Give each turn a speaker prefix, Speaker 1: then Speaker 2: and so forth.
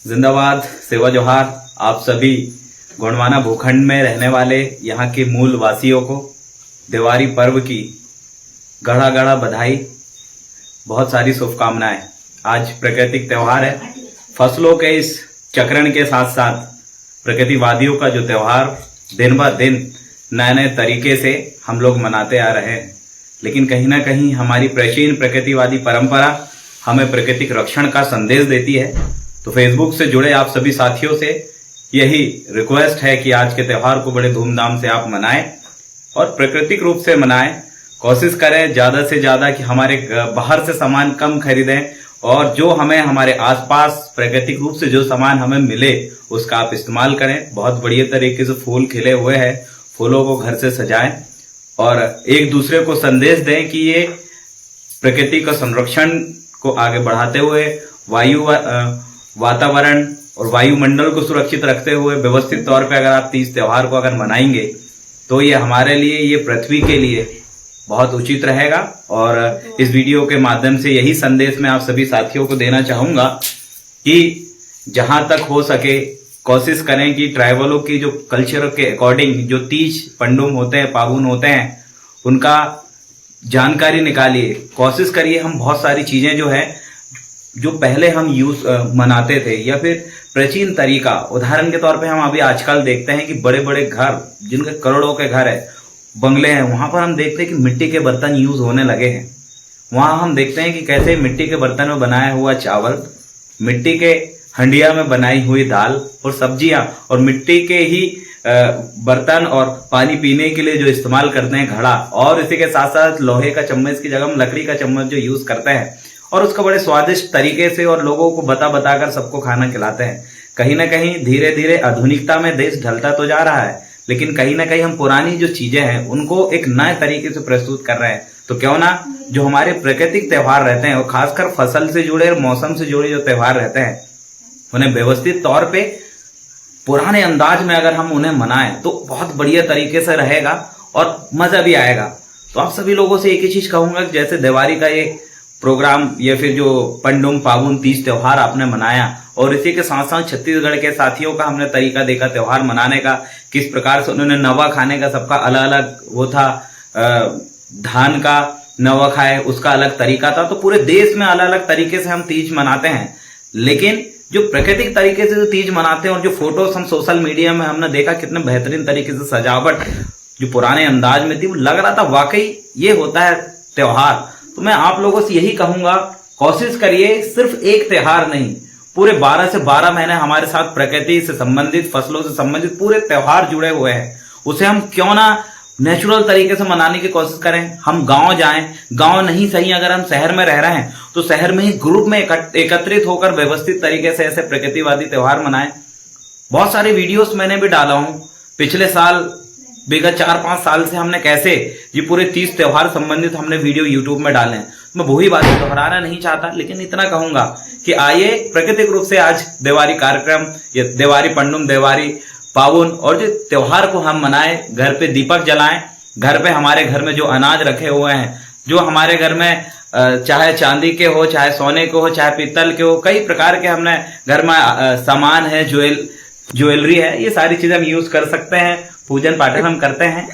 Speaker 1: जिंदाबाद, सेवा जोहार। आप सभी गोंडवाना भूखंड में रहने वाले यहाँ के मूल वासियों को दिवाली पर्व की गड़ा गड़ा बधाई, बहुत सारी शुभकामनाएं। आज प्राकृतिक त्योहार है। फसलों के इस चक्रण के साथ साथ प्रकृतिवादियों का जो त्योहार दिन ब दिन नए नए तरीके से हम लोग मनाते आ रहे हैं, लेकिन कहीं ना कहीं हमारी प्राचीन प्रकृतिवादी परंपरा हमें प्राकृतिक रक्षण का संदेश देती है। तो फेसबुक से जुड़े आप सभी साथियों से यही रिक्वेस्ट है कि आज के त्योहार को बड़े धूमधाम से आप मनाएं और प्राकृतिक रूप से मनाएं। कोशिश करें ज्यादा से ज्यादा कि हमारे बाहर से सामान कम खरीदें और जो हमें हमारे आसपास प्राकृतिक रूप से जो सामान हमें मिले उसका आप इस्तेमाल करें। बहुत बढ़िया तरीके से फूल खिले हुए हैं, फूलों को घर से सजाएं और एक दूसरे को संदेश दें कि ये प्रकृति का संरक्षण को आगे बढ़ाते हुए वातावरण और वायुमंडल को सुरक्षित रखते हुए व्यवस्थित तौर पे अगर आप तीज त्योहार को अगर मनाएंगे तो ये हमारे लिए, ये पृथ्वी के लिए बहुत उचित रहेगा। और इस वीडियो के माध्यम से यही संदेश मैं आप सभी साथियों को देना चाहूंगा कि जहां तक हो सके कोशिश करें कि ट्राइबलों की जो कल्चर के अकॉर्डिंग जो तीज पंडुम होते हैं, पाबुन होते हैं, उनका जानकारी निकालिए। कोशिश करिए हम बहुत सारी चीजें जो पहले हम मनाते थे या फिर प्राचीन तरीका, उदाहरण के तौर पे हम अभी आजकल देखते हैं कि बड़े बड़े घर जिनके करोड़ों के घर है, बंगले हैं, वहां पर हम देखते हैं कि मिट्टी के बर्तन यूज होने लगे हैं। वहां हम देखते हैं कि कैसे मिट्टी के बर्तन में बनाया हुआ चावल, मिट्टी के हंडिया में बनाई हुई दाल और सब्जियां और मिट्टी के ही बर्तन और पानी पीने के लिए जो इस्तेमाल करते हैं घड़ा, और इसी के साथ साथ लोहे का चम्मच की जगह हम लकड़ी का चम्मच जो यूज करते हैं और उसका बड़े स्वादिष्ट तरीके से और लोगों को बता कर सबको खाना खिलाते हैं। कहीं ना कहीं धीरे धीरे आधुनिकता में देश ढलता तो जा रहा है, लेकिन कहीं ना कहीं हम पुरानी जो चीजें हैं उनको एक नए तरीके से प्रस्तुत कर रहे हैं। तो क्यों ना जो हमारे प्राकृतिक त्योहार रहते हैं और खासकर फसल से जुड़े और मौसम से जुड़े जो त्योहार रहते हैं उन्हें व्यवस्थित तौर पे पुराने अंदाज में अगर हम उन्हें मनाएं तो बहुत बढ़िया तरीके से रहेगा और मजा भी आएगा। तो आप सभी लोगों से एक ही चीज कहूंगा कि जैसे दिवाली का ये प्रोग्राम या फिर जो पंडुम पाबुन तीज त्योहार आपने मनाया और इसी के साथ साथ छत्तीसगढ़ के साथियों का हमने तरीका देखा त्योहार मनाने का, किस प्रकार से उन्होंने नवा खाने का सबका अलग अलग वो था, धान का नवा खाए उसका अलग तरीका था। तो पूरे देश में अलग अलग तरीके से हम तीज मनाते हैं, लेकिन जो प्राकृतिक तरीके से जो तीज मनाते हैं और जो फोटोज हम सोशल मीडिया में हमने देखा कितने बेहतरीन तरीके से सजावट जो पुराने अंदाज में थी, वो लग रहा था वाकई ये होता है त्योहार। तो मैं आप लोगों से यही कहूंगा, कोशिश करिए सिर्फ एक त्योहार नहीं, पूरे 12 से 12 महीने हमारे साथ प्रकृति से संबंधित, फसलों से संबंधित पूरे त्योहार जुड़े हुए हैं। उसे हम क्यों ना नेचुरल तरीके से मनाने की कोशिश करें। हम गांव जाएं, गांव नहीं सही अगर हम शहर में रह रहे हैं तो शहर में ही ग्रुप में एकत्रित होकर व्यवस्थित तरीके से ऐसे प्रकृतिवादी त्योहार मनाएं। बहुत सारे वीडियोस मैंने भी डाला हूं पिछले साल, विगत 4-5 साल से हमने कैसे ये पूरे 30 त्योहार संबंधित हमने वीडियो यूट्यूब में डाले हैं। मैं वही बातें दोहराना नहीं चाहता, लेकिन इतना कहूंगा कि आइए प्राकृतिक रूप से आज दिवाली कार्यक्रम या दिवाली पंडुम, दिवाली पावन और जो त्योहार को हम मनाएं, घर पे दीपक जलाएं, घर पे हमारे घर में जो अनाज रखे हुए हैं, जो हमारे घर में चाहे चांदी के हो, चाहे सोने के हो, चाहे पीतल के हो, कई प्रकार के हमने घर में सामान है, ज्वेलरी है, ये सारी चीजें हम यूज कर सकते हैं, पूजन पाठन हम करते हैं।